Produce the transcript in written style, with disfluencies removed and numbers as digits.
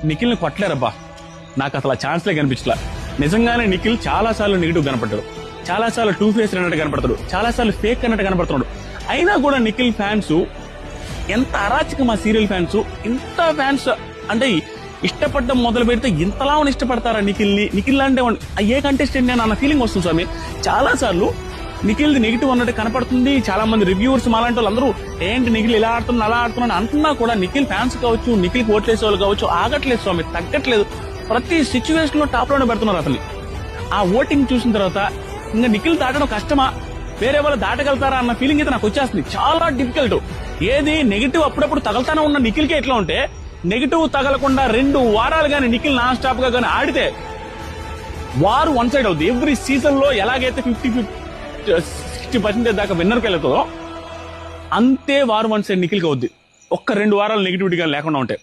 నిఖిల్ ని కొట్టలేరబ్బా. నాకు అసలు ఆ ఛాన్స్లే కనిపించలా. నిజంగానే నిఖిల్ చాలా సార్లు నెగిటివ్ కనపడ్డాడు, చాలా సార్లు టూ ఫేస్ అన్నట్టు కనపడతాడు, చాలా సార్లు ఫేక్ అన్నట్టు కనపడుతున్నాడు. అయినా కూడా నిఖిల్ ఫ్యాన్స్ ఎంత అరాచకం. ఆ సీరియల్ ఫ్యాన్స్ ఇంత ఫ్యాన్స్ అంటే ఇష్టపడడం మొదలు పెడితే ఇంతలా ఇష్టపడతారా నిఖిల్ అంటే ఏ కంటెస్టెంట్ నేను అన్న ఫీలింగ్ వస్తుంది స్వామి. చాలా సార్లు నిఖిల్ నెగిటివ్ అన్నట్టు కనపడుతుంది. చాలా మంది రివ్యూవర్స్ మాలాంటి వాళ్ళందరూ ఏంటి నిఖిల్ ఇలా ఆడుతున్నా అలా ఆడుతున్నా అంటున్నా కూడా నిఖిల్ ఫ్యాన్స్ కావచ్చు, నిఖిల్ ఓట్లేసే వాళ్ళు కావచ్చు ఆగట్లేదు స్వామి, తగ్గట్లేదు. ప్రతి సిచ్యువేషన్ లో టాప్ లోనే పెడుతున్నారు అతన్ని. ఆ ఓటింగ్ చూసిన తర్వాత ఇంకా నిఖిల్ దాటడం కష్టమా, వేరే వాళ్ళు దాటగలుగుతారా అన్న ఫీలింగ్ అయితే నాకు వచ్చేస్తుంది. చాలా డిఫికల్ట్. ఏది నెగిటివ్ అప్పుడప్పుడు తగలుతానే ఉన్న నిఖిల్ కే ఎట్లా ఉంటే, నెగిటివ్ తగలకుండా 2 వారాలు గానీ నిఖిల్ నాన్ స్టాప్ గా గానీ ఆడితే వారు వన్ సైడ్ అవుతుంది. ఎవ్రీ సీజన్ లో ఎలాగైతే 50-60% దాకా విన్నర్కి వెళ్తుందో అంతే వారు వన్ సైడ్ నిఖిల్కి అవుద్ది. ఒక్క 2 వారాలు నెగిటివిటీగా లేకుండా ఉంటే.